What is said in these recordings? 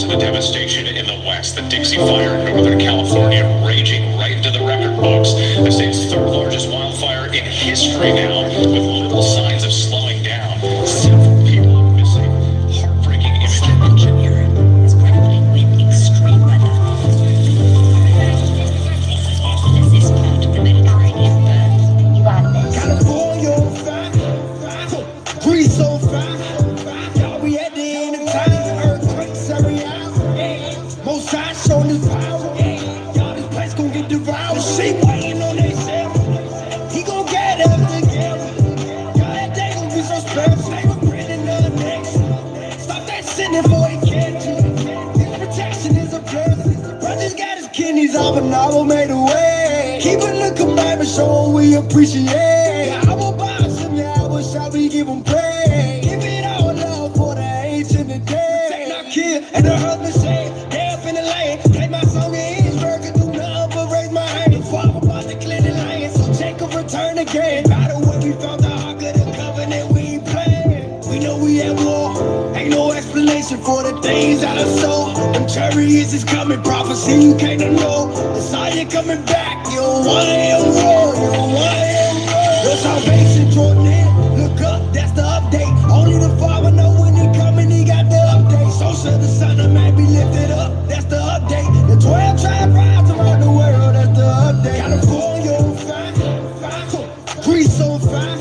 The devastation in the west, the Dixie Fire in Northern California, raging right into the record books. The state's third largest wildfire in history now, with little signs of slowing down. Several people are missing. Heartbreaking images. Engineering is grappling with extreme weather. This is part of the Mediterranean burn. You got this. California on fire, Greece on fire. Y'all, we at the end of time. Earthquakes every hour. Most high showing his power. Y'all, this place gon' get devoured. She waiting on themselves. He gon' get up together. Y'all, that day gon' be so special. They were printing up next. Stop that sinning before he catch you. His protection is a blessing. Brothers got his kidneys off and I made a way. Keep it looking back and show him we appreciate. I will buy some, yeah, I wish I we give him praise. Give it all love for the age and the day. Protect our kid and the husband say, they up in the lane. Play my song in his burger, do nothing but raise my hand. Father about to clear the lane, so Jacob return again. By the way, we found the ark of the covenant, we ain't playing. We know we at war, ain't no explanation for the things that are so. Them chariots is coming, prophecy you can't ignore. Messiah coming back, you don't want him roar, you don't want him roar. Your salvation drawing in, look up, that's the update. Only the Father know when he coming, he got the update. So shall the Son of Man be lifted up, that's the update. The 12 tribe rise around the world, that's the update. California on fire, Greece on fire.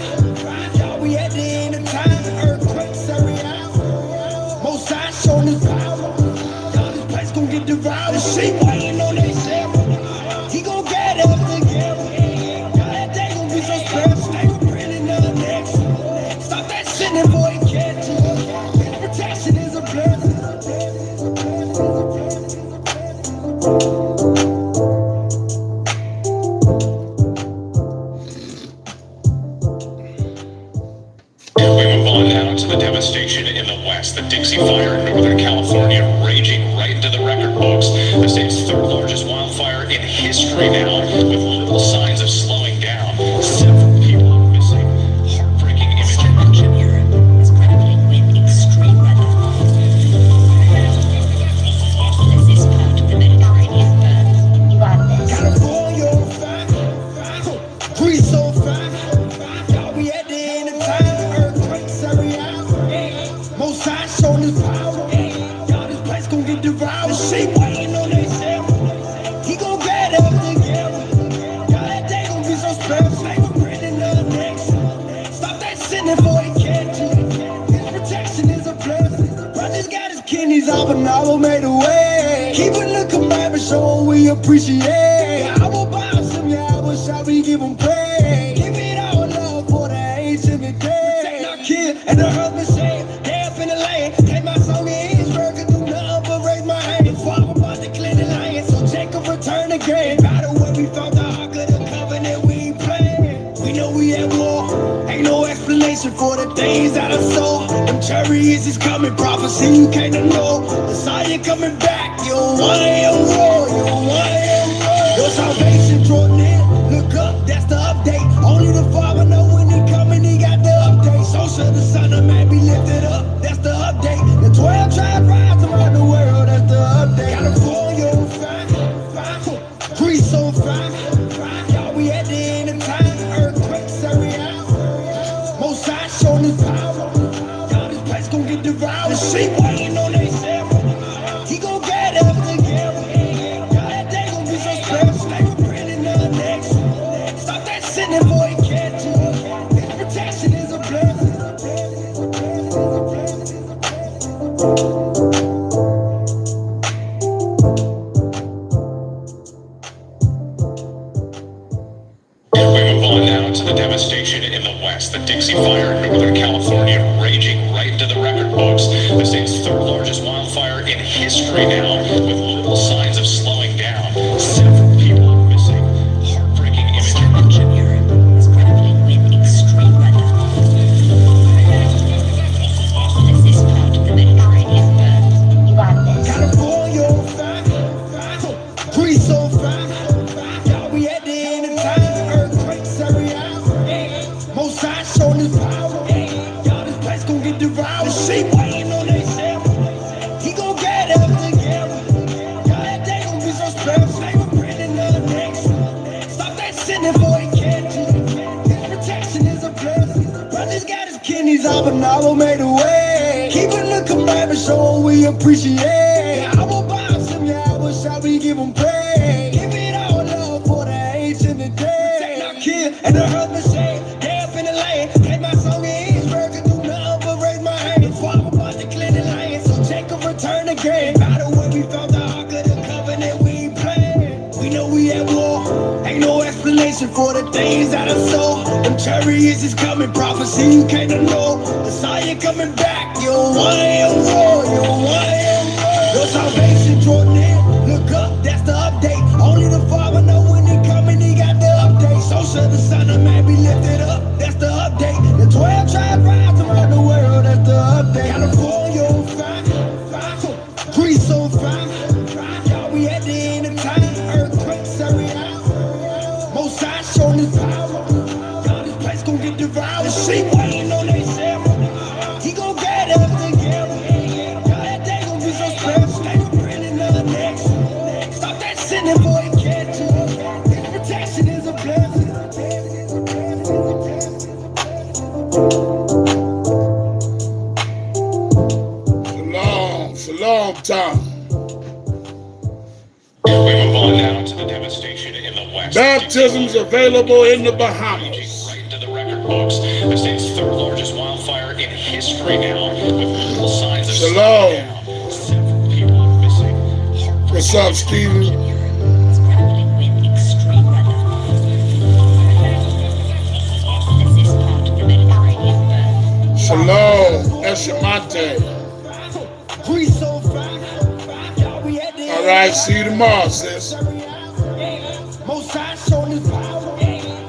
Y'all, we at the end of time, earthquakes every hour. Most high showing his power. Y'all, this place gon' get devoured. The sheep waiting on themselves. He gon' get up together. Y'all, that day gon' be so special. They were printing up next. Stop that sinning before he catch you. His protection is a blessing. We move on now to the devastation in the west, the Dixie Fire in Northern California, raging right into the record books. The state's third largest wildfire in history now, with little signs of slowing down. Several people are missing. Heartbreaking images. Engineering is grappling with extreme weather. This is part of the Mediterranean burn. You got this. California on fire, Greece on fire. Y'all, we at the end of time. Earthquakes every hour. Most high showing his power. Y'all, this place gon' get devoured. The sheep waiting on themselves. He gon' get up together. Y'all, that day gon' be so special. They were printing up next. Stop that sinning before he catch you. His protection is a blessing. Brothers got his kidneys off and I made a way. Keep it looking back and show him we appreciate. I will buy some, yeah, I wish I we give him praise. Give it all love for the age and the day. Protect our kid and the husband say, they up in the lane. Play my song in his burger, do nothing but raise my hand. Father about to clear the lane, so Jacob return again. By the way, we found the ark of the covenant, we ain't playing. We know we at war, ain't no explanation for the things that are so. Them chariots is coming, prophecy you can't ignore. Messiah coming back, you don't want him roar, you don't want him roar. Your salvation drawing in, look up, that's the update. Only the Father know when he coming, he got the update. So shall the Son of Man be lifted up, that's the update. The 12 tribe rise around the world, that's the update. California on fire, Greece on fire. Y'all, we at the end of time, earthquakes every hour. Most high showing his power. Y'all, this place gon' get devoured. The sheep waiting on themselves. He gon' get up together. Y'all, that day gon' be so special. They were printing up next. Stop that sinning before he catch you. His protection is a blessing. We move on now to the devastation in the west, the Dixie Fire in Northern California, raging right into the record books. The state's third largest wildfire in history now, with little signs of slowing down. Several people are missing. Heartbreaking images. Engineering is grappling with extreme weather. This is part of the Mediterranean burn. You got this. California on fire, off and I will make the way. Keep it looking baby, show we appreciate. I will buy some, yeah, I will shall we give them praise. Give it all love for the age and the day. Protect our kid and the husband say, they up in the lane. Play my song in Eastburg and do nothing but raise my hand. The father about to clear the lane, so Jacob return again. By the way, we found the ark of the covenant we ain't playing. We know we at war, ain't no explanation for the things that I saw. Them chariots is coming, prophecy you can't ignore. Messiah coming back, you don't want him war, you don't want him war. Your salvation draw near, look up, that's the update. Only the Father know when he coming, he got the update. So should the Son of Man be lifted up, that's the update. The 12 tribes rise around the world, that's the update. California on fire, Greece on fire. Y'all, we at the end of time, earthquakes every hour. Most High showing his power. Y'all, this place gon' get devoured. The sheep waiting on they shell. He gon' get us together. Y'all, that day gon' be so special. They gon' print another next. Stop that sinning, boy, catch you. His protection is a blessing. Shalom, Tom. We move on now to the devastation in the west. Baptisms available in the Bahamas. Right into the record books. The state's third largest wildfire in history now, with multiple signs of Shalom. slowing down. Several people are missing. What's up, Stephen? It's traveling with extreme weather. This is part of the Mediterranean bird. Shalom, Eshamante. Greece on fire. Y'all, we at the All right, see you tomorrow, sis. Most High showing his power.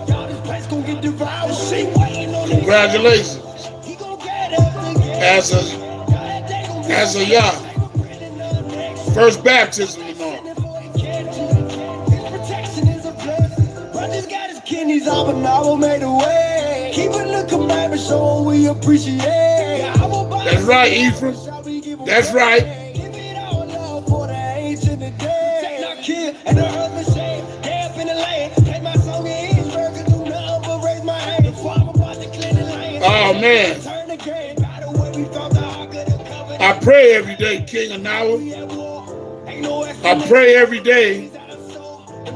Y'all, this place gon' get devoured. The sheep waiting on they Congratulations. He gon' get us together. As a Yah. First baptism tomorrow. His protection is a blessing. Brothers got his kidneys off and I will make the way. Keep it looking baby, show we appreciate. That's right, Ephraim. That's right. Give it all love for the age and the day. Protect our kid and the husband say, they up in the lane. Play my song in Eastburg and do nothing but raise my hand. The father about to clear the lane. Oh, man. Turn the game. By the way, we found the ark of the covenant. I pray every day, King Anawa. I pray every day.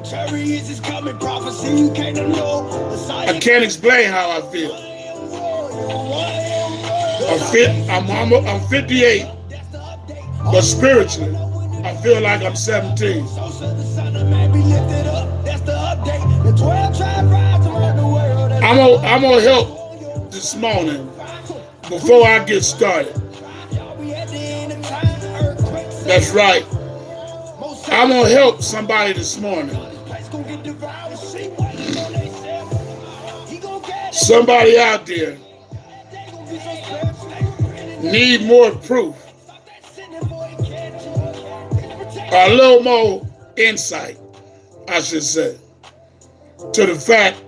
Chariots is coming, prophecy you can't ignore. I can't explain how I feel. I'm 58, but spiritually, I feel like I'm 17. I'm gonna help this morning before I get started. That's right. I'm gonna help somebody this morning. Somebody out there need more proof, or a little more insight, I should say, to the fact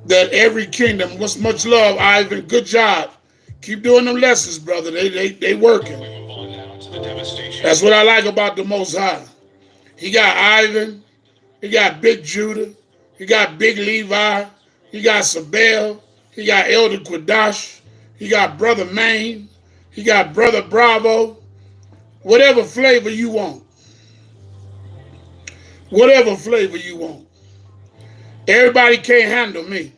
that every kingdom, what's much love, Ivan, good job. Keep doing them lessons, brother. They working. That's what I like about the Most High. He got Ivan, he got Big Judah, he got Big Levi, he got Sabel, he got Elder Quadash, he got Brother Maine, he got Brother Bravo. Whatever flavor you want. Whatever flavor you want. Everybody can't handle me.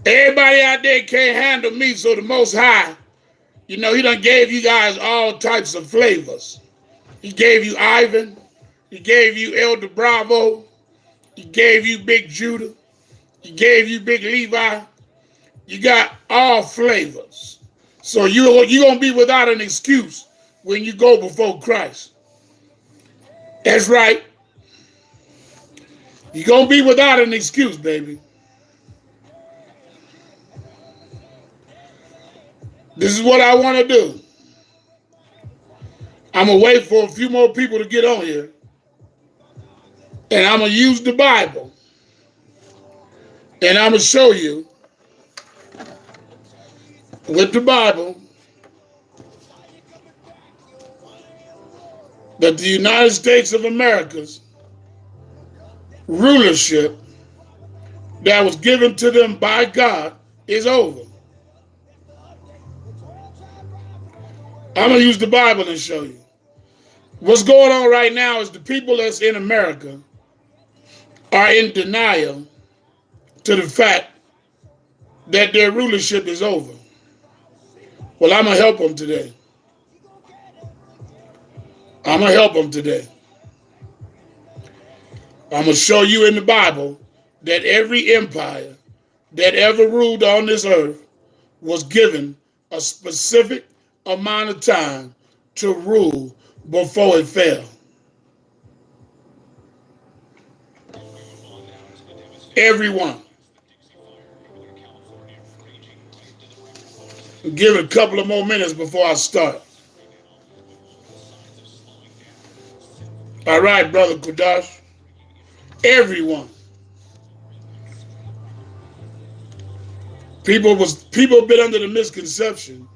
Everybody out there can't handle me, so the Most High, he done gave you guys all types of flavors. He gave you Ivan, he gave you Elder Bravo, he gave you Big Judah, he gave you Big Levi. You got all flavors. So you're going to be without an excuse when you go before Christ. That's right. You're going to be without an excuse, baby. This is what I want to do. I'm going to wait for a few more people to get on here. And I'm going to use the Bible. And I'm going to show you with the Bible that the United States of America's rulership that was given to them by God is over. I'm going to use the Bible and show you. What's going on right now is the people that's in America are in denial to the fact that their rulership is over. Well, I'm going to help them today. I'm going to help them today. I'm going to show you in the Bible that every empire that ever ruled on this earth was given a specific amount of time to rule before it fell. Everyone. Give it a couple of more minutes before I start. All right, Brother Kudash. Everyone. People have been under the misconception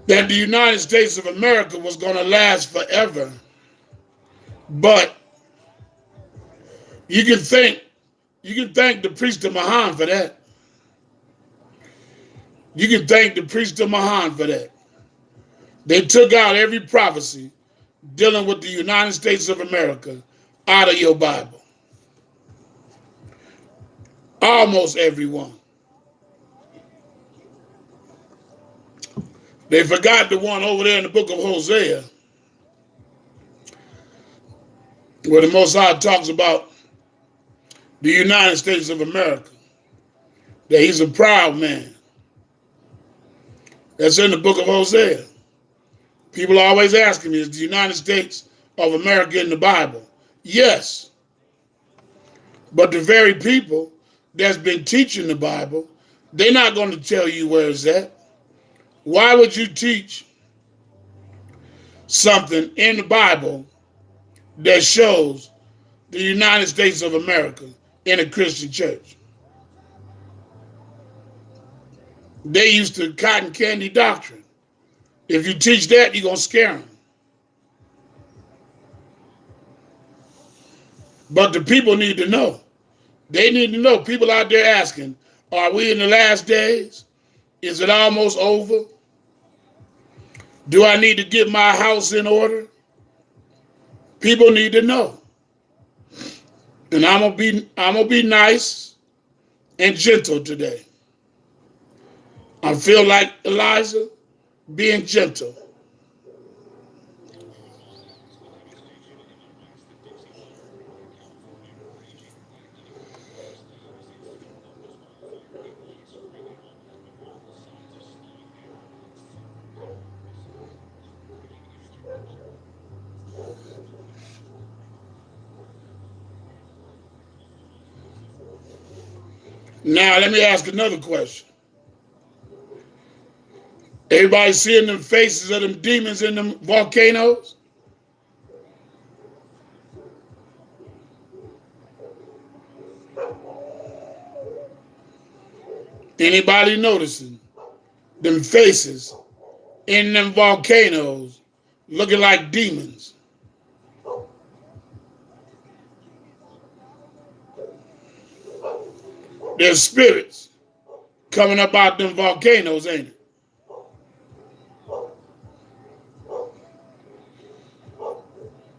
that the United States of America was going to last forever. But you can thank the priest of Mahan for that. You can thank the priest of Mahan for that. They took out every prophecy dealing with the United States of America out of your Bible. Almost everyone. They forgot the one over there in the book of Hosea, where the Most High talks about the United States of America, that he's a proud man. That's in the book of Hosea. People are always asking me, is the United States of America in the Bible? Yes. But the very people that's been teaching the Bible, they're not going to tell you where it's at. Why would you teach something in the Bible that shows the United States of America in a Christian church? They used to cotton candy doctrine. If you teach that, you're going to scare them. But the people need to know. They need to know. People out there asking, are we in the last days? Is it almost over? Do I need to get my house in order? People need to know. And I'm gonna be nice and gentle today. I feel like Elijah being gentle. Now, let me ask another question. Everybody seeing them faces of them demons in them volcanoes? Anybody noticing them faces in them volcanoes looking like demons? There's spirits coming up out them volcanoes, ain't it?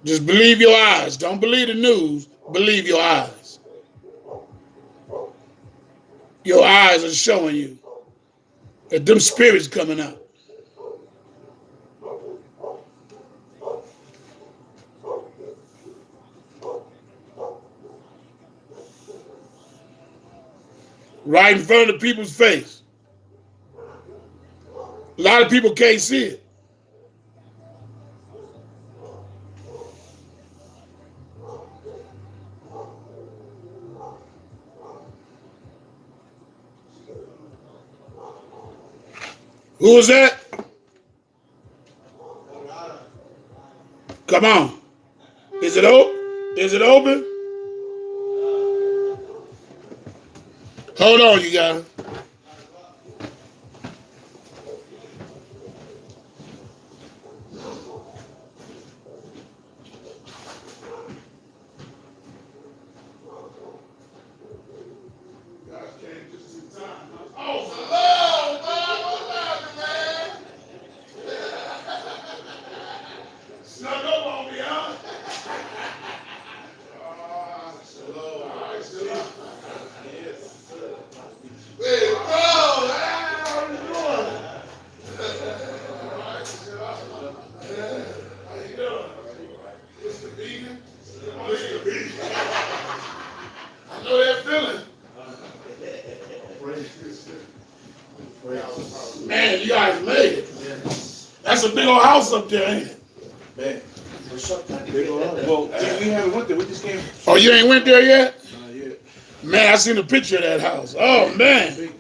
Just believe your eyes. Don't believe the news. Believe your eyes. Your eyes are showing you that them spirits coming out. Right in front of the people's face. A lot of people can't see it. Who is that? Come on. Is it open? Is it open? Hold on, you guys. That's a big old house up there, ain't it? Man. Well, we haven't went there. We just came. Oh, you ain't went there yet? Yeah. Man, I seen a picture of that house. Oh, man.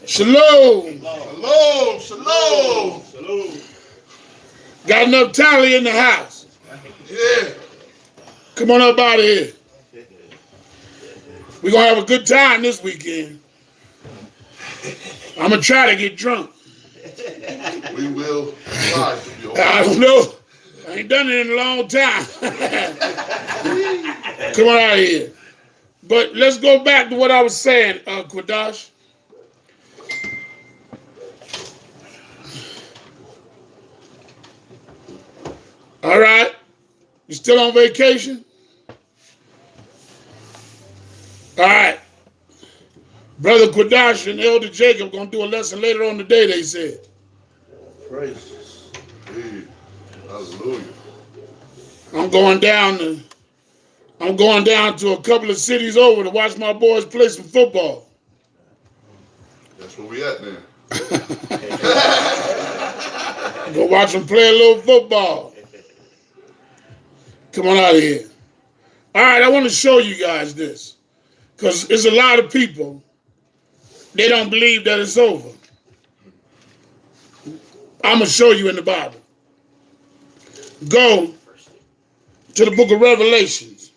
Shalom. Shalom, shalom. Salute. Got enough tally in the house. Yeah. Come on up out of here. We're going to have a good time this weekend. I'm going to try to get drunk. We will try to be I don't know. I ain't done it in a long time. Come on out of here. But let's go back to what I was saying, Quadash. All right. You still on vacation? All right. Brother Quadash and Elder Jacob going to do a lesson later on today, they said. Praise. Hey, hallelujah. I'm going down to a couple of cities over to watch my boys play some football. That's where we at now. Go watch them play a little football. Come on out of here. All right, I want to show you guys this. Because there's a lot of people, they don't believe that it's over. I'm going to show you in the Bible. Go to the book of Revelations.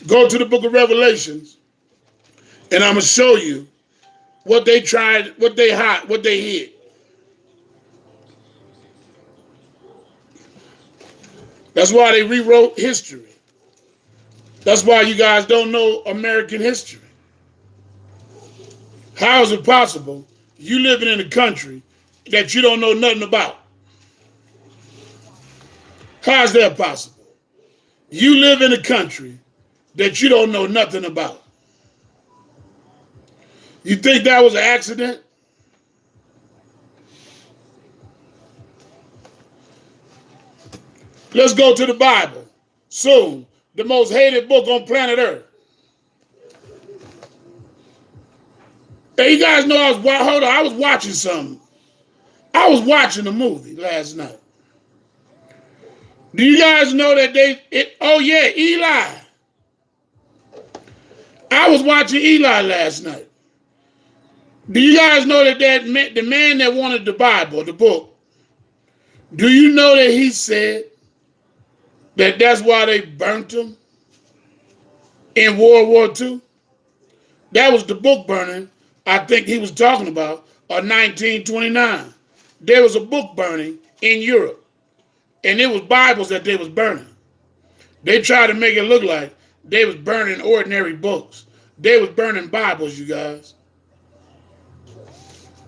Go to the book of Revelations, and I'm going to show you what they tried, what they hid. That's why they rewrote history. That's why you guys don't know American history. How is it possible you living in a country that you don't know nothing about? How is that possible? You live in a country that you don't know nothing about. You think that was an accident? Let's go to the Bible. Soon, the most hated book on planet Earth. Hey, you guys know I was watching something. I was watching a movie last night. Do you guys know that Eli. I was watching Eli last night. Do you guys know that the man that wanted the Bible, the book, do you know that he said that that's why they burnt him in World War II? That was the book burning I think he was talking about, 1929. There was a book burning in Europe, and it was Bibles that they was burning. They tried to make it look like they was burning ordinary books. They was burning Bibles, you guys.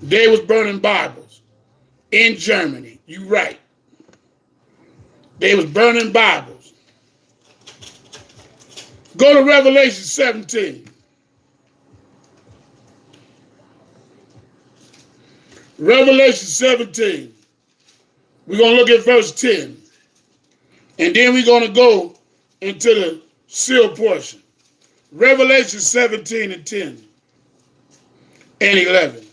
They was burning Bibles in Germany. You right. They was burning Bibles. Go to Revelation 17. Revelation 17. We're going to look at verse 10. And then we're going to go into the seal portion. Revelation 17 and 10 and 11.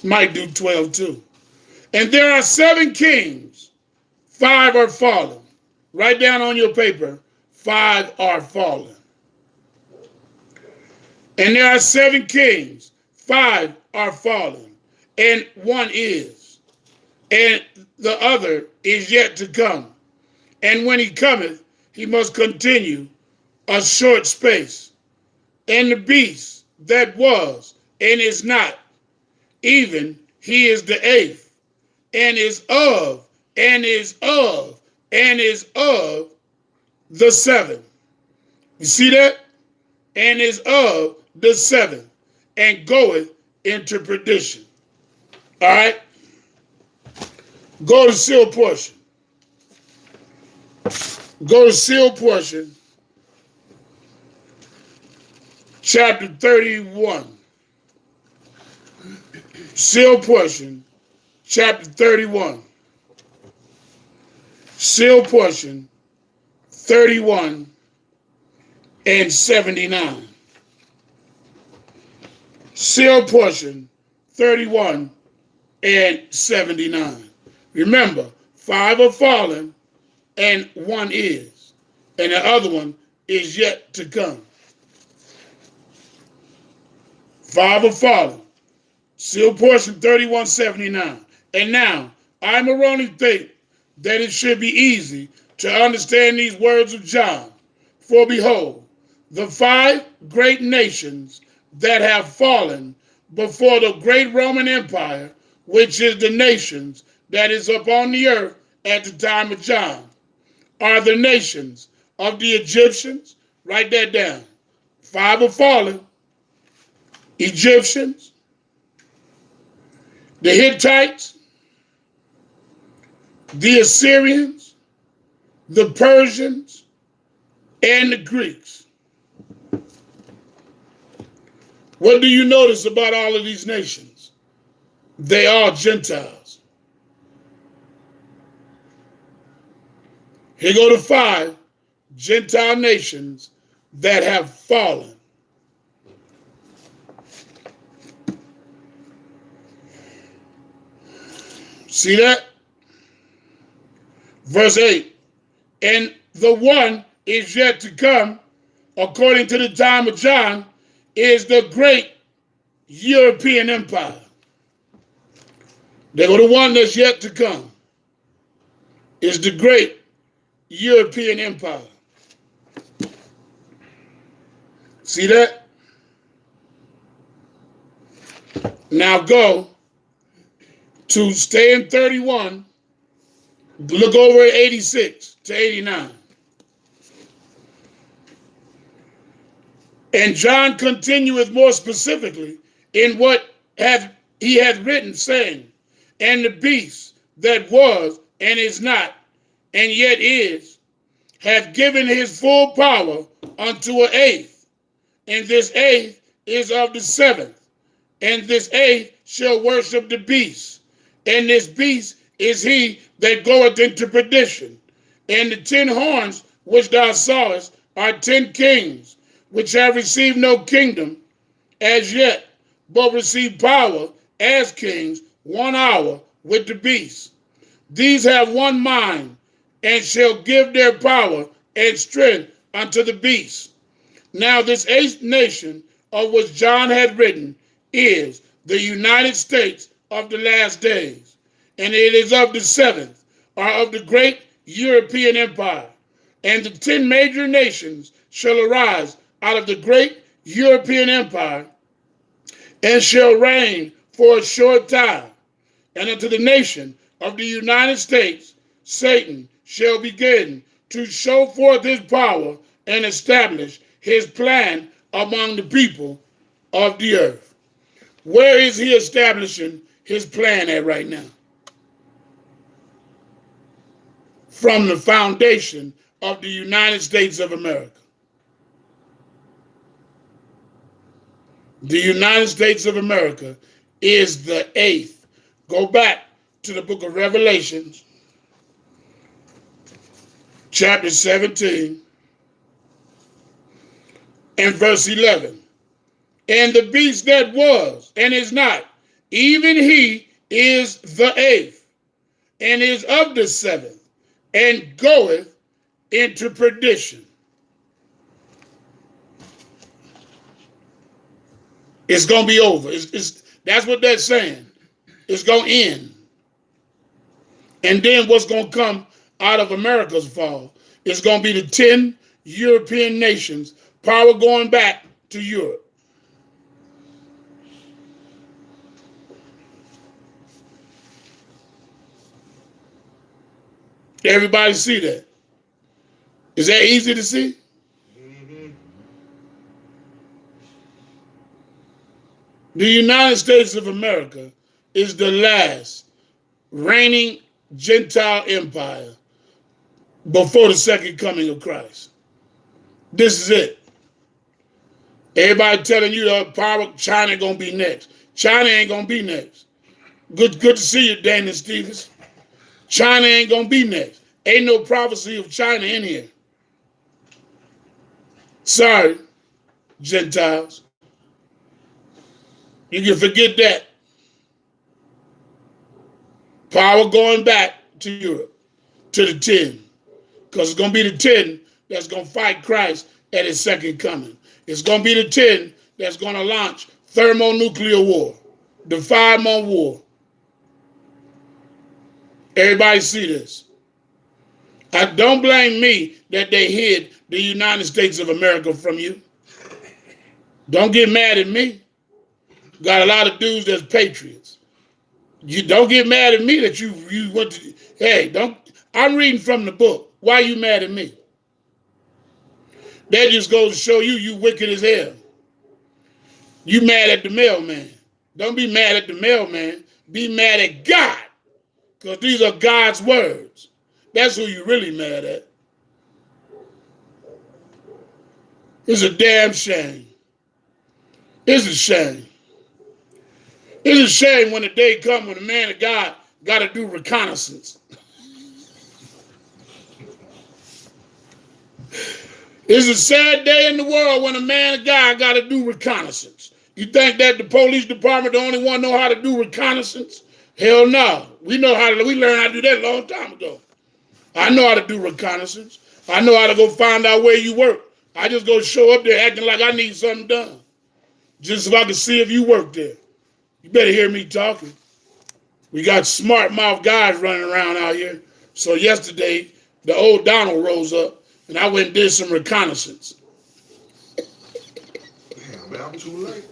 Might do 12 too. And there are 7 kings. 5 are fallen. Write down on your paper, 5 are fallen. And there are 7 kings. 5 are fallen. And 1 is. And the other is yet to come. And when he cometh, he must continue a short space. And the beast that was and is not, even he is the 8th, and is of the 7th. You see that? And is of the 7th, and goeth into perdition. All right? Go to seal portion. Go to seal portion, chapter 31. Seal portion, chapter 31. Seal portion, 31 and 79. Seal portion, 31 and 79. Remember, 5 are fallen and 1 is. And the other one is yet to come. 5 are fallen. Seal portion 3179. And now, I, Moroni, think that it should be easy to understand these words of John. For behold, the 5 great nations that have fallen before the great Roman Empire, which is the nations that is upon the earth at the time of John, are the nations of the Egyptians. Write that down. 5 are fallen. Egyptians, the Hittites, the Assyrians, the Persians, and the Greeks. What do you notice about all of these nations? They are Gentiles. Here go the 5 Gentile nations that have fallen. See that? Verse 8. And the one is yet to come, according to the time of John, is the great European empire. They go the one that's yet to come. Is the great European empire. See that? Now go to stay in 31, look over at 86 to 89. And John continueth more specifically in what he had written, saying, and the beast that was and is not, and yet is, hath given his full power unto an eighth, and this eighth is of the 7th, and this eighth shall worship the beast. And this beast is he that goeth into perdition. And the 10 horns which thou sawest are 10 kings, which have received no kingdom as yet, but receive power as kings 1 hour with the beast. These have one mind, and shall give their power and strength unto the beast. Now this 8th nation of which John had written is the United States of the last days, and it is of the 7th, or of the great European empire. And the 10 major nations shall arise out of the great European empire, and shall reign for a short time. And unto the nation of the United States, Satan shall begin to show forth his power and establish his plan among the people of the earth. Where is he establishing his plan at right now? From the foundation of the United States of America. The United States of America is the 8th. Go back to the book of Revelations, chapter 17, and verse 11. And the beast that was and is not, even he is the 8th, and is of the 7th, and goeth into perdition. It's going to be over. That's what that's saying. It's going to end. And then what's going to come out of America's fall is going to be the 10 European nations, power going back to Europe. Everybody see that? Is that easy to see? Mm-hmm. The United States of America is the last reigning Gentile empire before the second coming of Christ. This is it. Everybody telling you the power China gonna be next. China ain't gonna be next. Good to see you, Dana Stevens. China ain't gonna be next. Ain't no prophecy of China in here. Sorry, Gentiles. You can forget that. Power going back to Europe, to the 10. Because it's going to be the 10 that's going to fight Christ at his second coming. It's going to be the 10 that's going to launch thermonuclear war, the 5-month war. Everybody see this. Don't blame me that they hid the United States of America from you. Don't get mad at me. Got a lot of dudes that's patriots. You don't get mad at me that you went to, hey, don't, I'm reading from the book. Why are you mad at me? That just goes to show you wicked as hell. You mad at the mailman. Don't be mad at the mailman. Be mad at God. Because these are God's words. That's who you really mad at. It's a damn shame. It's a shame. It's a shame when the day comes when the man of God got to do reconnaissance. It's a sad day in the world when a man of God got to do reconnaissance. You think that the police department the only one know how to do reconnaissance? Hell no. We learned how to do that a long time ago. I know how to do reconnaissance. I know how to go find out where you work. I just go show up there acting like I need something done. Just so I can see if you work there. You better hear me talking. We got smart mouth guys running around out here. So yesterday, the old Donald rose up and I went and did some reconnaissance. Damn, man, I'm too late.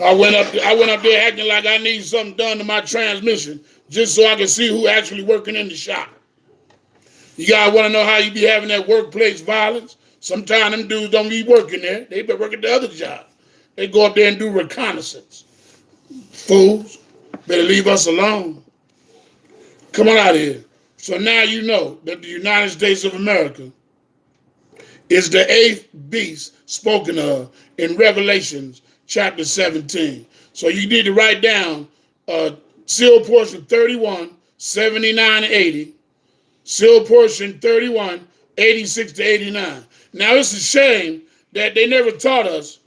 I went up there acting like I need something done to my transmission just so I can see who actually working in the shop. You guys want to know how you be having that workplace violence? Sometimes them dudes don't be working there. They be working the other job. They go up there and do reconnaissance. Fools, better leave us alone. Come on out of here. So now you know that the United States of America is the 8th beast spoken of in Revelations chapter 17. So you need to write down seal portion 31, 79 and 80. Seal portion 31, 86 to 89. Now, it's a shame that they never taught us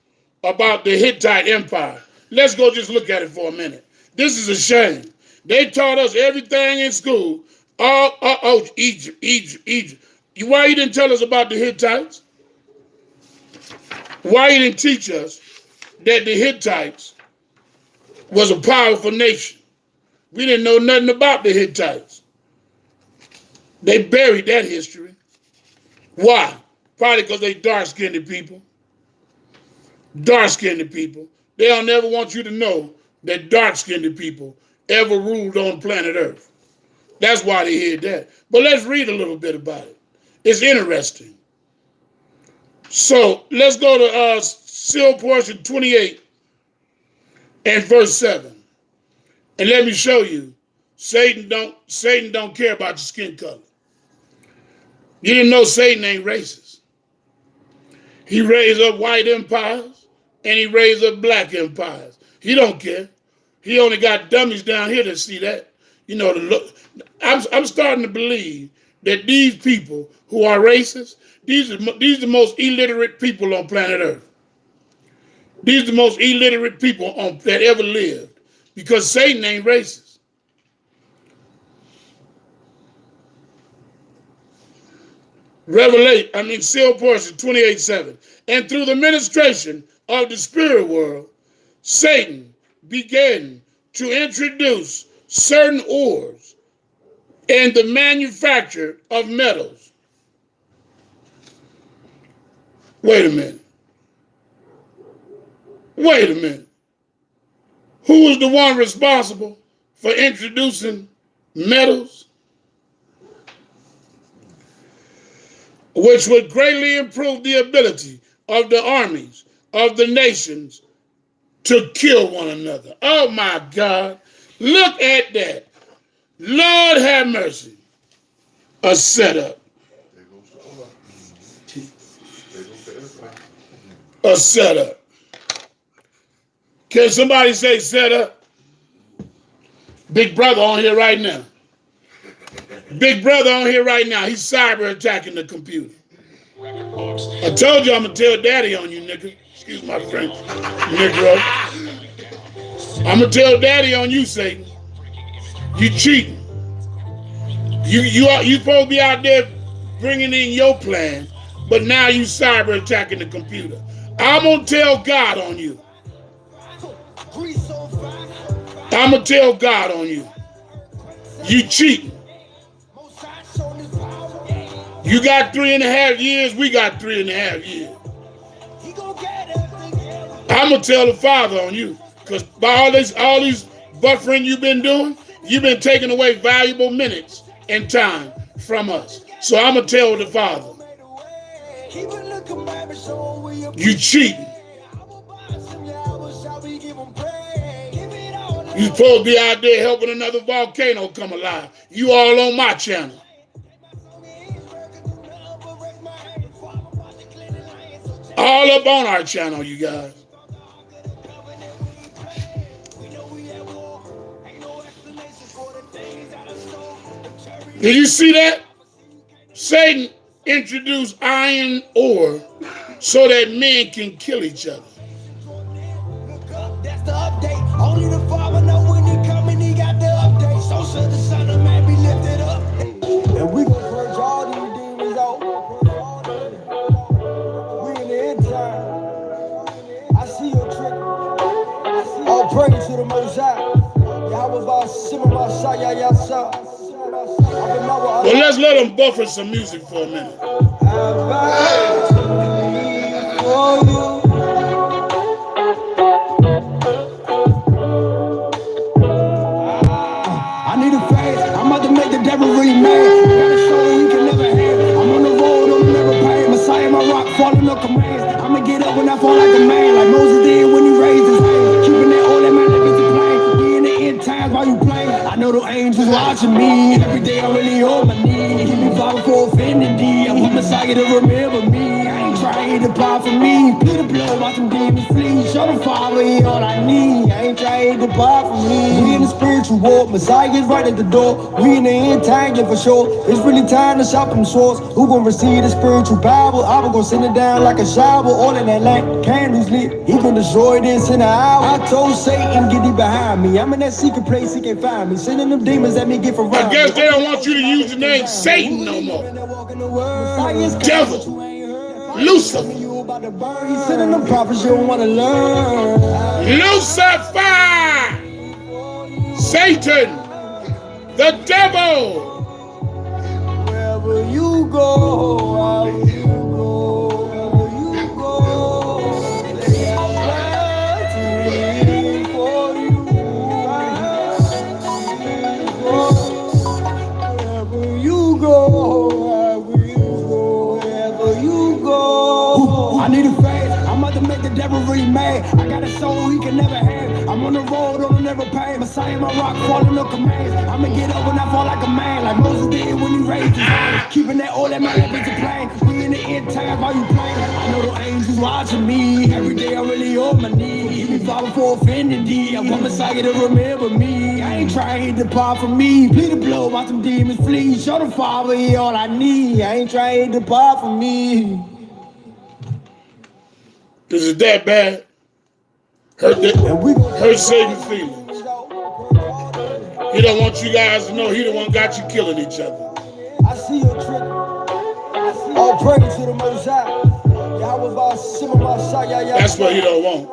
about the Hittite Empire. Let's go just look at it for a minute. This is a shame. They taught us everything in school. Egypt. Why you didn't tell us about the Hittites? Why you didn't teach us that the Hittites was a powerful nation? We didn't know nothing about the Hittites. They buried that history. Why? Probably because they dark-skinned people. Dark-skinned people. They don't ever want you to know that dark-skinned people ever ruled on planet Earth. That's why they hid that. But let's read a little bit about it. It's interesting. So let's go to seal portion 28 and verse 7. And let me show you, Satan don't care about your skin color. You didn't know Satan ain't racist. He raised up white empires and he raised up black empires. He don't care. He only got dummies down here to see that. You know, I'm starting to believe that these people who are racist, these are the most illiterate people on planet Earth. These are the most illiterate people that ever lived, because Satan ain't racist. Seal portion 28:7. And through the ministration of the spirit world, Satan began to introduce certain ores and the manufacture of metals. Wait a minute. Who was the one responsible for introducing metals? Which would greatly improve the ability of the armies of the nations to kill one another. Oh my God. Look at that. Lord have mercy. A setup. A setup. Can somebody say setup? Big brother on here right now. Big brother on here right now. He's cyber attacking the computer. I told you I'm going to tell daddy on you, nigga. Excuse my French, Negro. I'm going to tell daddy on you, Satan. You cheating. You supposed to be out there bringing in your plan, but now you cyber attacking the computer. I'm gonna tell God on you. I'm gonna tell God on you. You cheating. You got 3.5 years. We got 3.5 years. I'm gonna tell the Father on you, because by all these buffering you've been doing, you've been taking away valuable minutes and time from us. So I'm gonna tell the Father, you cheating. You supposed to be out there helping another volcano come alive. You all on my channel. All up on our channel, you guys. Did you see that? Satan introduced iron ore so that men can kill each other. That's the update. Only the Father know when he coming, he got the update. So should the Son of Man be lifted up. And we gon' purge all these demons out. We in the end time. I see your trick. All praise to the Most High. Yahweh Ba'ashem Messiah Yasa. Well, let's let them buffer some music for a minute. I need a phase. I'm about to make the devil really mad. Got a show he can never have. I'm on the road, I'm never paid. Messiah, my rock, falling no commands. I'ma get up when I fall like a man, like Moses did when he raised his hand. Keeping that old that man like it's a plane. We in the end times while you playing. I know the angels watching me. Every day I really on my knees. Keep me falling for offending thee. I want Messiah to remember me. I ain't trying to buy for me. Plead the blood, watch them demons flee. Show the Father he all I need. I ain't trying to buy for me. We in the spiritual war. Messiah's right at the door. We in the end time, yeah, for sure. It's really time to shop them swords. Who gon' receive the spiritual Bible? I'm gon' send it down like a shower. All in that lamp, candles lit. He gon' destroy this in an hour. I told Satan, get thee behind me. I'm in that secret place, he can't find me. Sending them demons at me, get for I guess they don't want you to use the name Satan no more. Devil, Lucifer, He's sending them prophets you don't wanna learn. Lucifer, Satan, the devil. Wherever you go, I will go. Wherever you go, they have waiting for you. Wherever you go, I will go. Wherever you go. I need a faith. I'm about to make the devil really mad. I got a soul he can never have. I'm on the road, I'll never pay. Messiah, my rock, falling no commands. I'ma get up when I fall like a man, like Moses did when he raised his hand. Keeping that all that man up into plane. We in the end time while you playing. I know the angels watching me. Every day I'm really on my knees. He be falling for offending thee. I want Messiah to remember me. I ain't trying to depart from me. Plead the blood, watch them demons flee. Show the Father he all I need. I ain't trying to depart from me. Is it that bad? Hurt Satan's feelings. He don't want you guys to know he the one got you killing each other. I see your trick. All praise to the Most High. Yahweh Ba'ashem Messiah. That's what he don't want.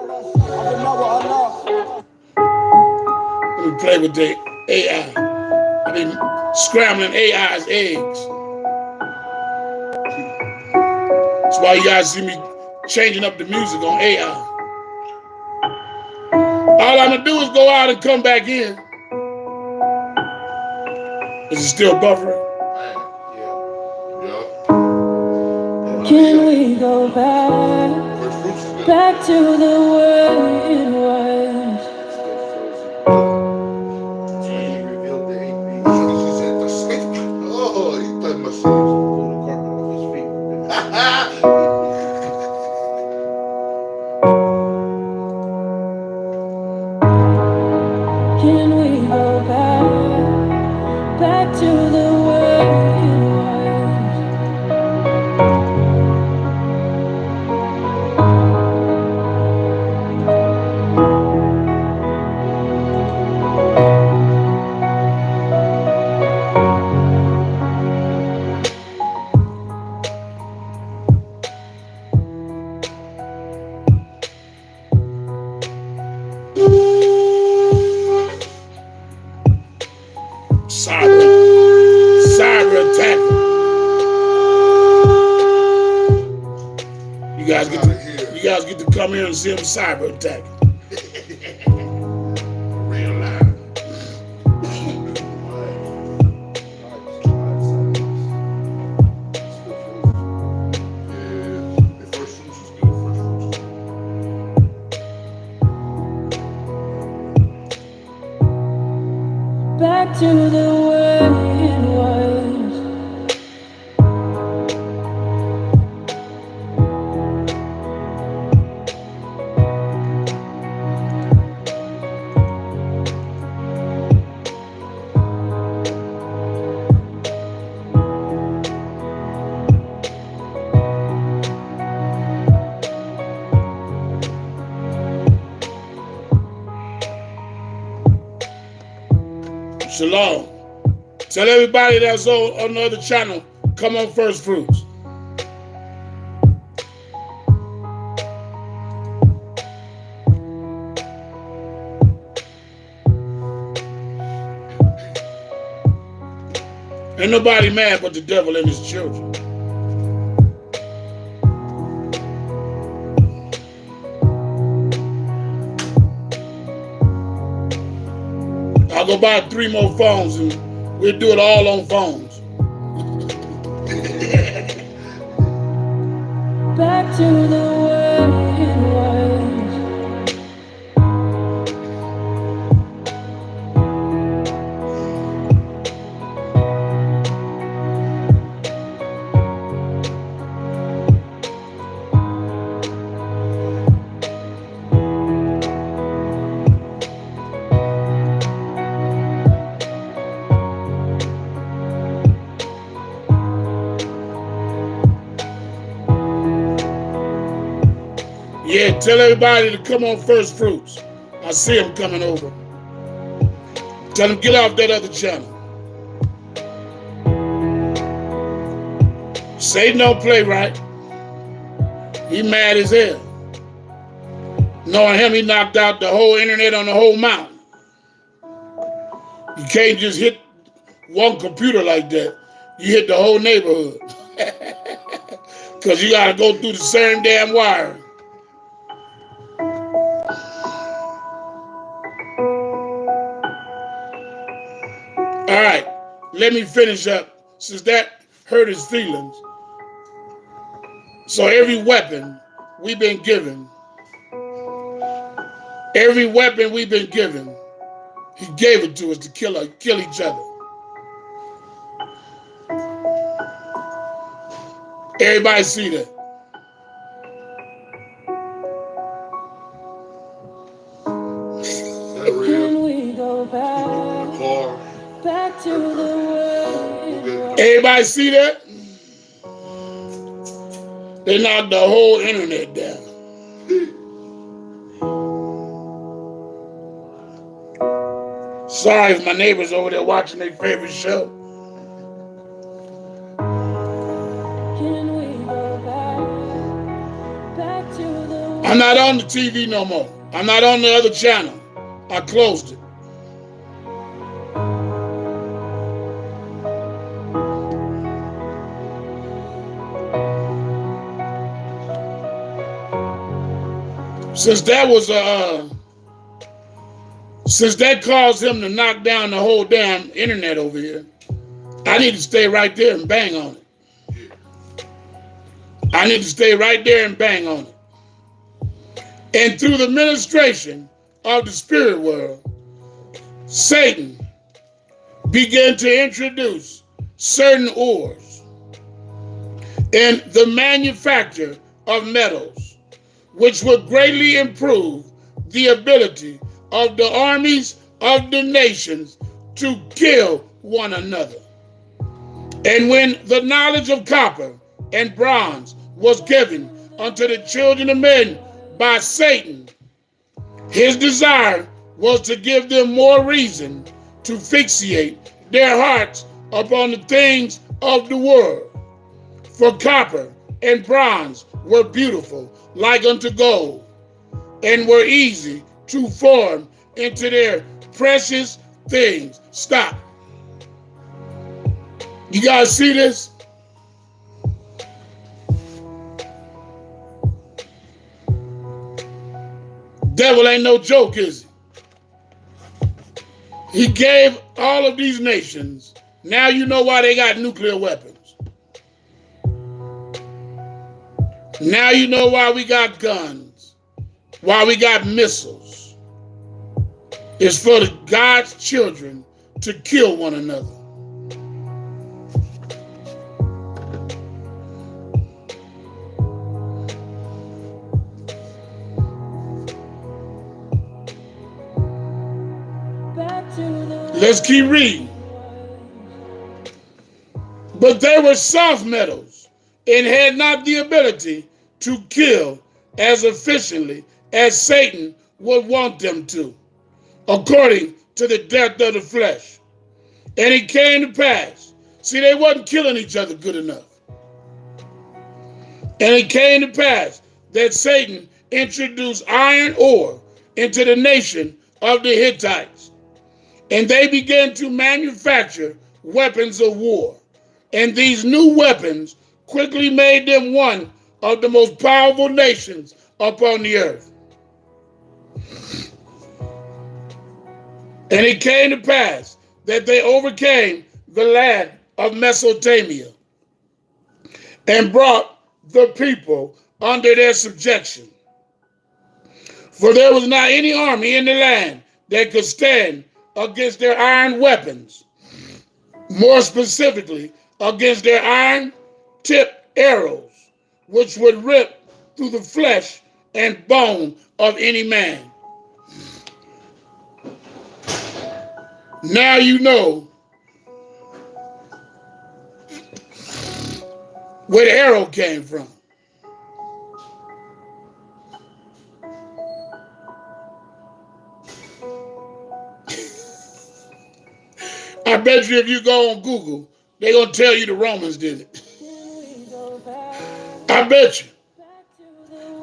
Let me play with the AI. I mean, scrambling AI's eggs. That's why you guys see me changing up the music on AI. All I'm gonna do is go out and come back in. Is it still buffering? Yeah. Can we go back to the way it was? He revealed the 8 beats. He said the 6. Oh, he done my sins. Pulled the carpet off his feet. Can we go back to the way it was? Cyber attacker. You guys get to come here and see him cyber attacking. Real life. Yeah, the first fruits was good. Back to the way it was. Shalom. Tell everybody that's on the other channel, come on First Fruits. Ain't nobody mad but the devil and his children. I'll go buy 3 more phones and we'll do it all on phones. Back to the way it was. Yeah, tell everybody to come on First Fruits. I see them coming over. Tell them get off that other channel. Satan don't play right. He mad as hell. Knowing him, he knocked out the whole internet on the whole mountain. You can't just hit one computer like that. You hit the whole neighborhood. Because you got to go through the same damn wire. All right, let me finish up, since that hurt his feelings. So every weapon we've been given, he gave it to us to kill each other. Everybody see that? That real. Can we go back? Car. Back to the way it was. Everybody see that? They knocked the whole internet down. Sorry if my neighbors over there watching their favorite show. Can we go back to the I'm not on the TV no more. I'm not on the other channel. I closed it. Since that caused him to knock down the whole damn internet over here, I need to stay right there and bang on it. I need to stay right there and bang on it. And through the ministration of the spirit world, Satan began to introduce certain ores and the manufacture of metals, which would greatly improve the ability of the armies of the nations to kill one another. And when the knowledge of copper and bronze was given unto the children of men by Satan, his desire was to give them more reason to fixate their hearts upon the things of the world. For copper and bronze were beautiful like unto gold, and were easy to form into their precious things. Stop. You guys see this? Devil ain't no joke, is he? He gave all of these nations, now you know why they got nuclear weapons. Now you know why we got guns, why we got missiles. It's for God's children to kill one another. Let's keep reading. But they were soft metals and had not the ability to kill as efficiently as Satan would want them to, according to the death of the flesh. And it came to pass. See, they wasn't killing each other good enough. And it came to pass that Satan introduced iron ore into the nation of the Hittites. And they began to manufacture weapons of war. And these new weapons quickly made them one of the most powerful nations upon the earth. And it came to pass that they overcame the land of Mesopotamia and brought the people under their subjection. For there was not any army in the land that could stand against their iron weapons, more specifically against their iron-tipped arrows, which would rip through the flesh and bone of any man. Now you know where the arrow came from. I bet you if you go on Google, they're going to tell you the Romans did it. I bet you.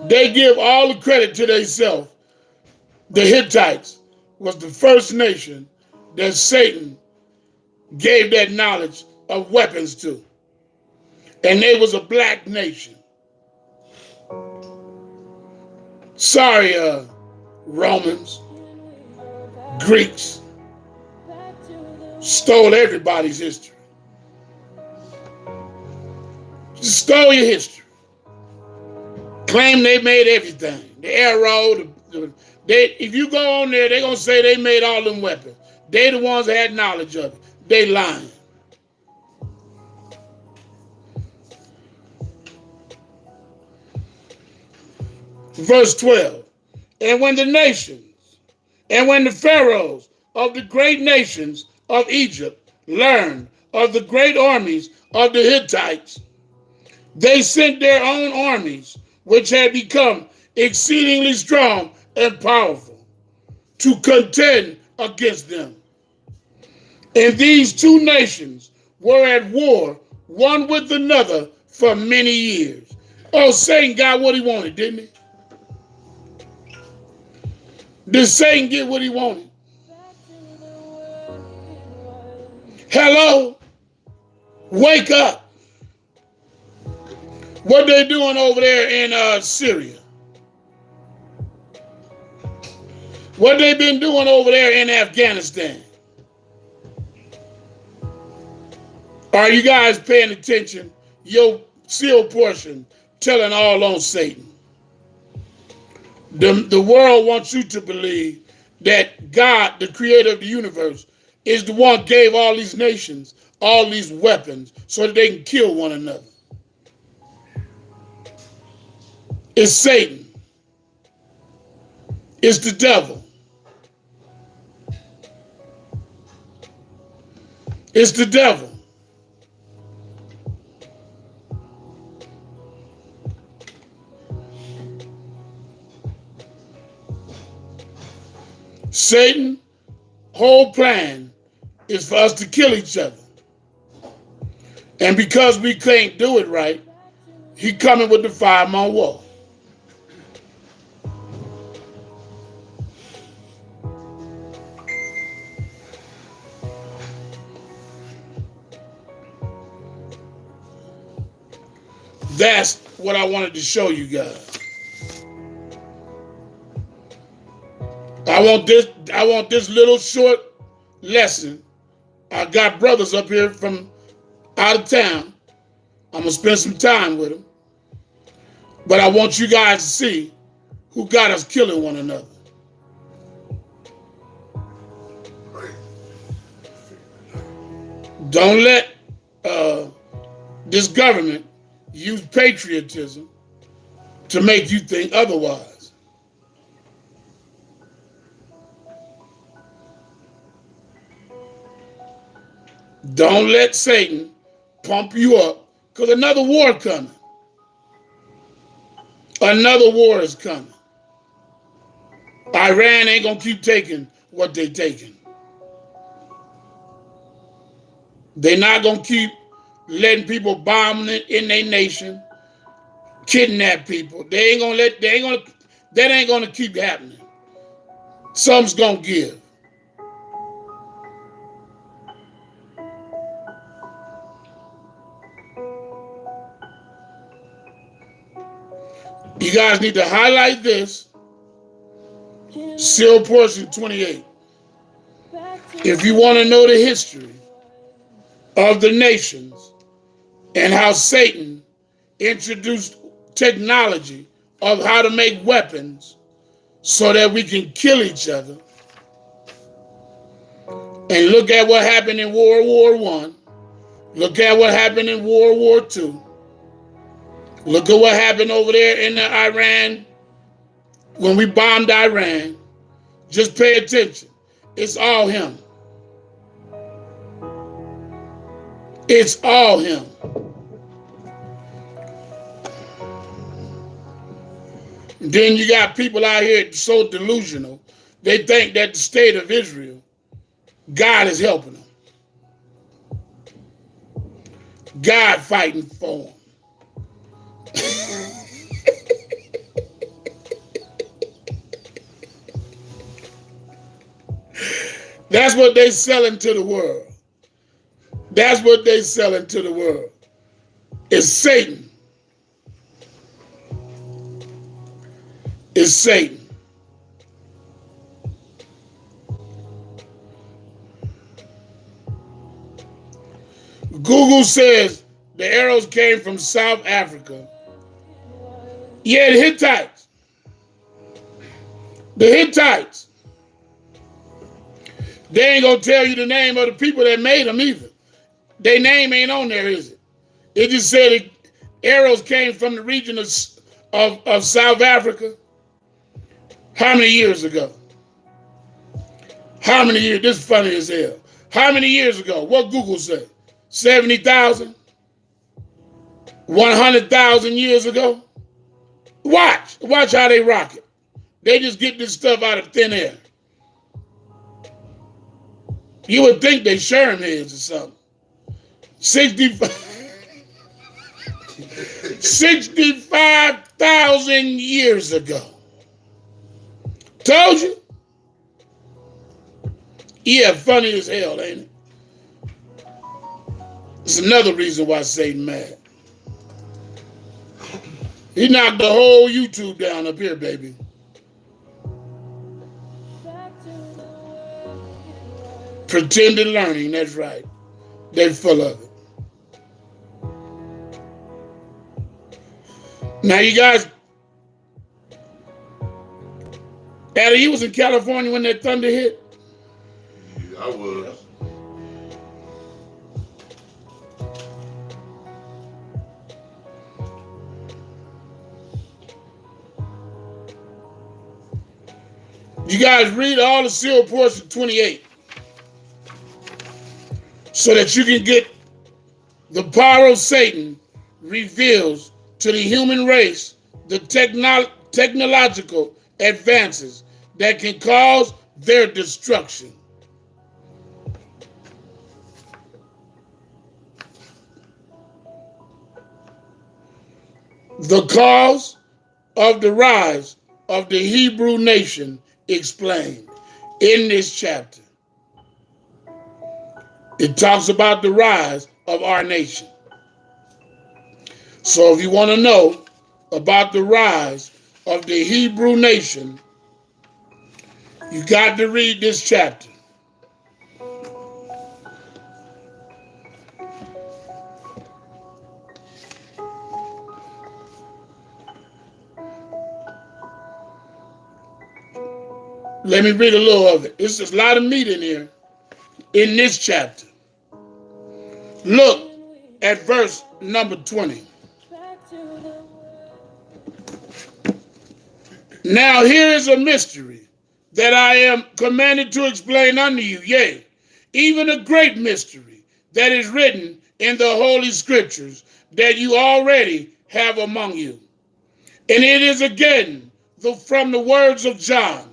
They give all the credit to themselves. The Hittites was the first nation that Satan gave that knowledge of weapons to. And they was a black nation. Sorry, Romans, Greeks, stole everybody's history. Stole your history. Claim they made everything. The arrow, if you go on there, they're going to say they made all them weapons. They the ones that had knowledge of it. They lying. Verse 12. And when the pharaohs of the great nations of Egypt learned of the great armies of the Hittites, they sent their own armies, which had become exceedingly strong and powerful, to contend against them. And these two nations were at war one with another for many years. Oh, Satan got what he wanted, didn't he? Did Satan get what he wanted? Hello? Wake up. What they doing over there in Syria? What they been doing over there in Afghanistan? Are you guys paying attention? Your seal portion telling all on Satan. The world wants you to believe that God, the creator of the universe, is the one who gave all these nations all these weapons so that they can kill one another. It's Satan. It's the devil. It's the devil. Satan's whole plan is for us to kill each other. And because we can't do it right, he coming with the 5-mile wall. That's what I wanted to show you guys. I want this little short lesson. I got brothers up here from out of town. I'm going to spend some time with them. But I want you guys to see who got us killing one another. Don't let this government use patriotism to make you think otherwise. Don't let Satan pump you up, because another war coming. Another war is coming. Iran ain't gonna keep taking what they taking. They're not gonna keep letting people bomb in their nation, kidnap people. That ain't gonna keep happening. Something's gonna give. You guys need to highlight this. Seal portion 28. If you want to know the history of the nations and how Satan introduced technology of how to make weapons so that we can kill each other, and look at what happened in World War I, look at what happened in World War II, look at what happened over there in Iran when we bombed Iran. Just pay attention. It's all him. It's all him. Then you got people out here so delusional, they think that the state of Israel, God is helping them. God fighting for them. That's what they selling to the world. That's what they selling to the world. It's Satan. It's Satan. Google says the arrows came from South Africa. Yeah, the Hittites. The Hittites. They ain't gonna tell you the name of the people that made them either. Their name ain't on there, is it? It just said the arrows came from the region of South Africa. How many years ago? How many years? This is funny as hell. How many years ago? What Google said? 70,000? 100,000 years ago? Watch how they rock it. They just get this stuff out of thin air. You would think they Sherm heads or something. 65,000 years ago. Told you? Yeah, funny as hell, ain't it? It's another reason why Satan mad. He knocked the whole YouTube down up here, baby. Pretended learning, that's right. They're full of it. Now you guys, Addy, you was in California when that thunder hit? Yeah, I was. You guys read all the seal portion 28 so that you can get the power of Satan reveals to the human race the technological advances that can cause their destruction. The cause of the rise of the Hebrew nation explained in this chapter. It talks about the rise of our nation. So if you want to know about the rise of the Hebrew nation, you got to read this chapter. Let me read a little of it. There's a lot of meat in here in this chapter. Look at verse number 20. Now here is a mystery that I am commanded to explain unto you, yea, even a great mystery that is written in the Holy Scriptures that you already have among you. And it is again from the words of John,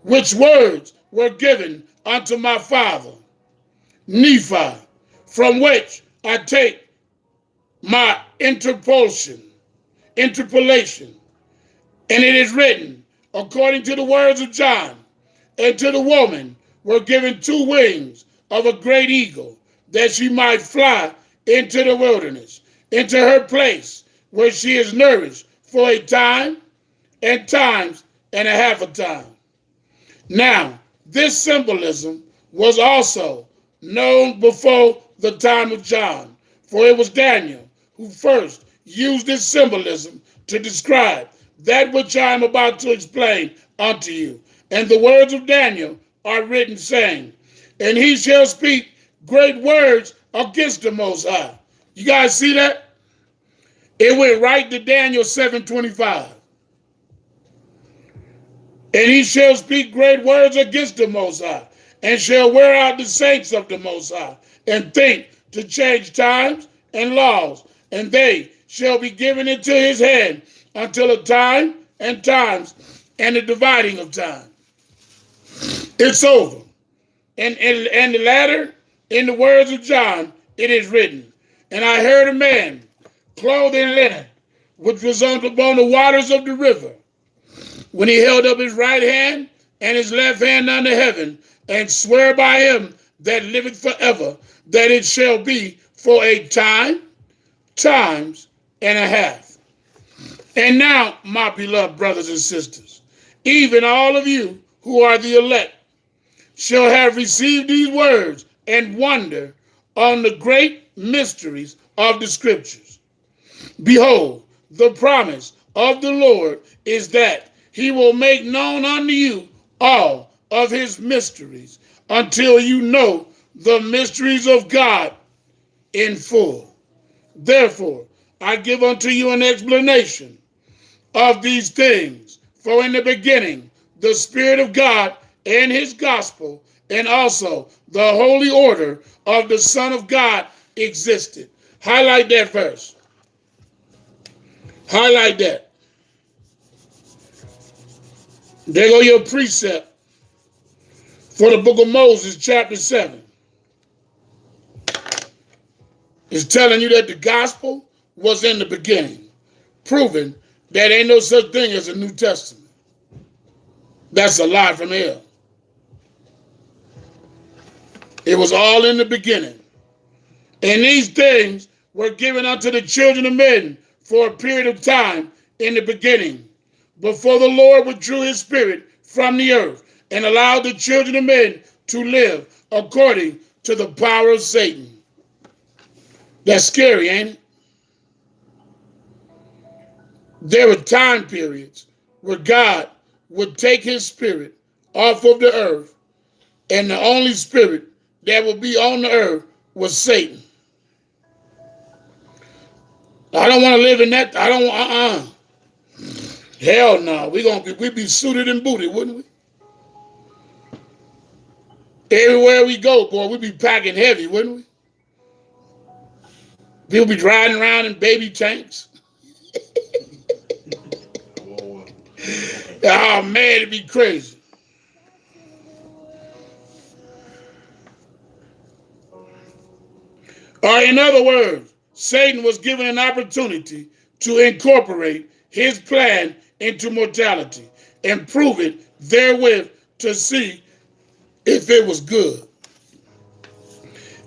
which words were given unto my father, Nephi, from which I take my interpolation. And it is written, according to the words of John, and to the woman were given 2 wings of a great eagle, that she might fly into the wilderness, into her place where she is nourished for a time and times and a half a time. Now, this symbolism was also known before the time of John, for it was Daniel who first used this symbolism to describe that which I am about to explain unto you. And the words of Daniel are written, saying, and he shall speak great words against the Most High. You guys see that? It went right to Daniel 7:25. And he shall speak great words against the Most High, and shall wear out the saints of the Most High, and think to change times and laws, and they shall be given into his hand until a time and times and the dividing of time. It's over. And the latter, in the words of John, it is written, and I heard a man clothed in linen, which was upon the waters of the river, when he held up his right hand and his left hand unto heaven, and swear by him that liveth forever, that it shall be for a time, times, and a half. And now, my beloved brothers and sisters, even all of you who are the elect shall have received these words and wonder on the great mysteries of the Scriptures. Behold, the promise of the Lord is that he will make known unto you all of his mysteries, until you know the mysteries of God in full. Therefore, I give unto you an explanation of these things. For in the beginning, the Spirit of God and his gospel, and also the holy order of the Son of God existed. Highlight that verse. Highlight that. There go your precept for the book of Moses, chapter 7. It's telling you that the gospel was in the beginning, proving that ain't no such thing as a New Testament. That's a lie from hell. It was all in the beginning. And these things were given unto the children of men for a period of time in the beginning, before the Lord withdrew his spirit from the earth and allowed the children of men to live according to the power of Satan. That's scary, ain't it? There were time periods where God would take his spirit off of the earth, and the only spirit that would be on the earth was Satan. I don't want to live in that. I don't, Hell no. We'd be suited and booted, wouldn't we? Everywhere we go, boy, we'd be packing heavy, wouldn't we? People be riding around in baby tanks. Oh man, it'd be crazy. Or in other words, Satan was given an opportunity to incorporate his plan into mortality and prove it therewith to see if it was good.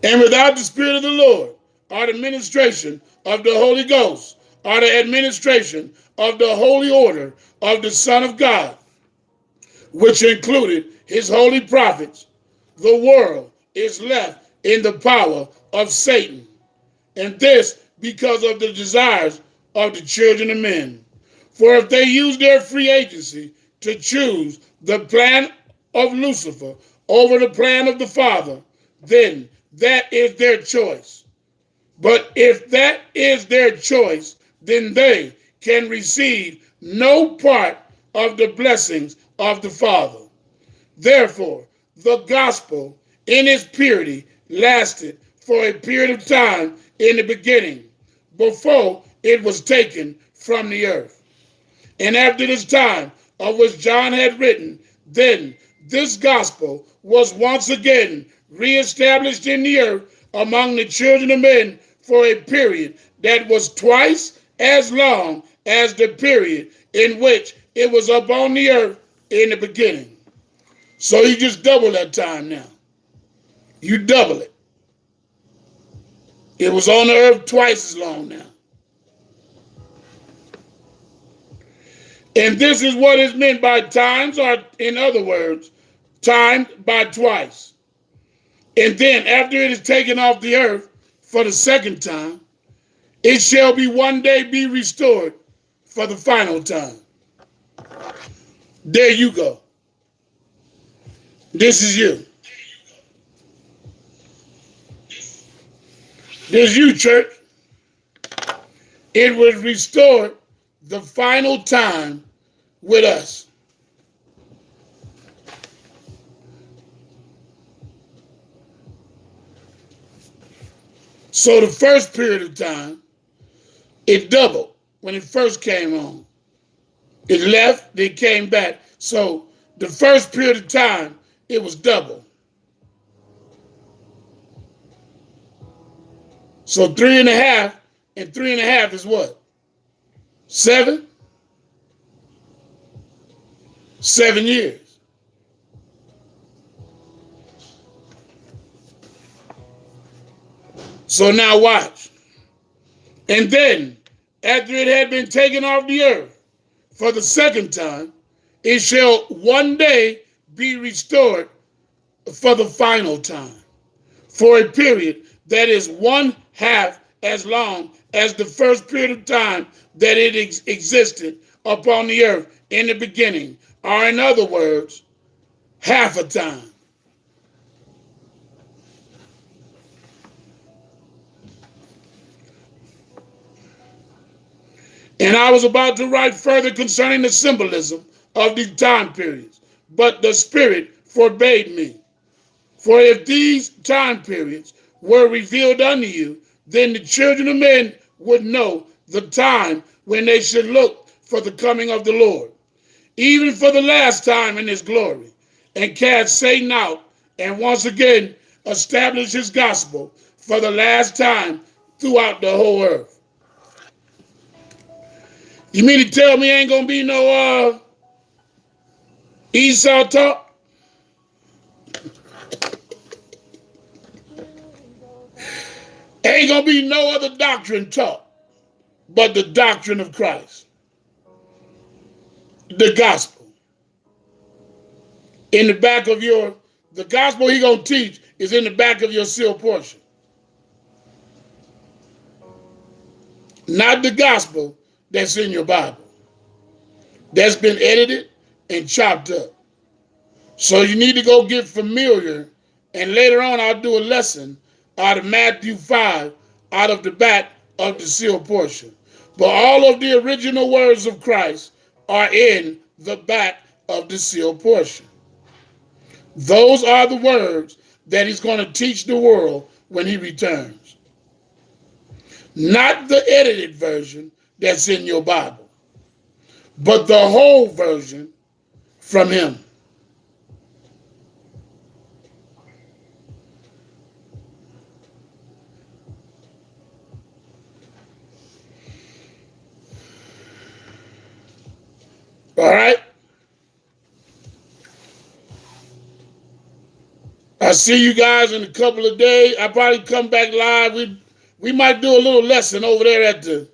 And without the Spirit of the Lord, or the ministration of the Holy Ghost, or the administration of the holy order of the Son of God, which included his holy prophets, the world is left in the power of Satan. And this because of the desires of the children of men. For if they use their free agency to choose the plan of Lucifer over the plan of the Father, then that is their choice. But if that is their choice, then they can receive no part of the blessings of the Father. Therefore, the gospel in its purity lasted for a period of time in the beginning, before it was taken from the earth. And after this time of which John had written, then this gospel was once again reestablished in the earth among the children of men for a period that was twice as long as the period in which it was upon the earth in the beginning. So you just double that time now. You double it. It was on the earth twice as long now. And this is what is meant by times, or in other words, timed by twice. And then after it is taken off the earth for the second time, it shall be one day be restored for the final time. There you go. This is you. This is you, church. It was restored the final time with us. So the first period of time, it doubled when it first came on. It left, then came back. So the first period of time, it was double. So 3.5 and 3.5 is what? 7? 7 years. So now watch. And then, after it had been taken off the earth for the second time, it shall one day be restored for the final time, for a period that is 1/2 as long as the first period of time that it existed upon the earth in the beginning, or in other words, half a time. And I was about to write further concerning the symbolism of these time periods, but the Spirit forbade me. For if these time periods were revealed unto you, then the children of men would know the time when they should look for the coming of the Lord, even for the last time in his glory, and cast Satan out, and once again establish his gospel for the last time throughout the whole earth. You mean to tell me ain't gonna be no Esau talk? Ain't gonna be no other doctrine taught but the doctrine of Christ. The gospel. In the back of the gospel he gonna teach is in the back of your sealed portion. Not the gospel that's in your Bible. That's been edited and chopped up. So you need to go get familiar, and later on I'll do a lesson out of Matthew 5 out of the back of the sealed portion. But all of the original words of Christ are in the back of the sealed portion. Those are the words that he's going to teach the world when he returns. Not the edited version that's in your Bible, but the whole version from him. All right? I'll see you guys in a couple of days. I'll probably come back live. We might do a little lesson over there at the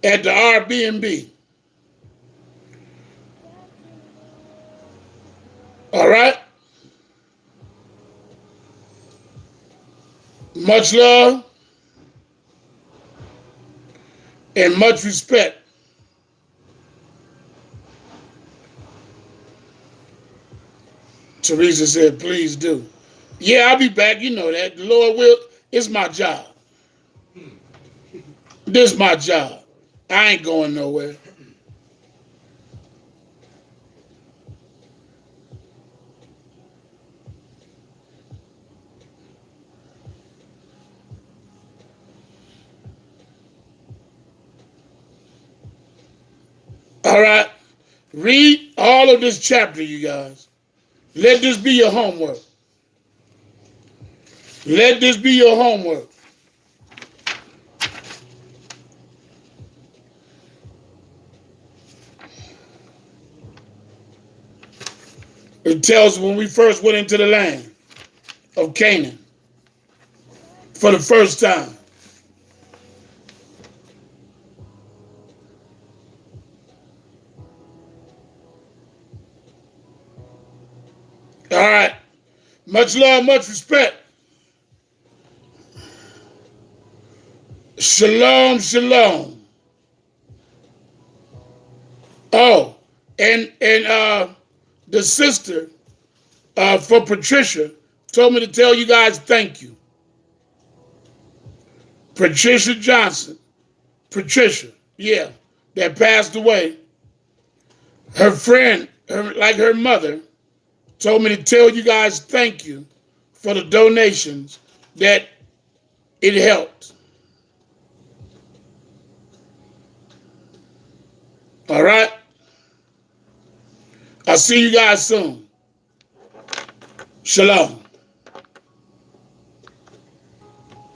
Airbnb. All right? Much love and much respect. Teresa said, please do. Yeah, I'll be back. You know that. The Lord will. It's my job. This is my job. I ain't going nowhere. All right. Read all of this chapter, you guys. Let this be your homework. Let this be your homework. It tells when we first went into the land of Canaan for the first time. All right. Much love, much respect. Shalom, shalom. Oh, and the sister for Patricia told me to tell you guys thank you. Patricia Johnson. Patricia, yeah, that passed away. Her friend, her mother, told me to tell you guys thank you for the donations that it helped. All right? I'll see you guys soon. Shalom.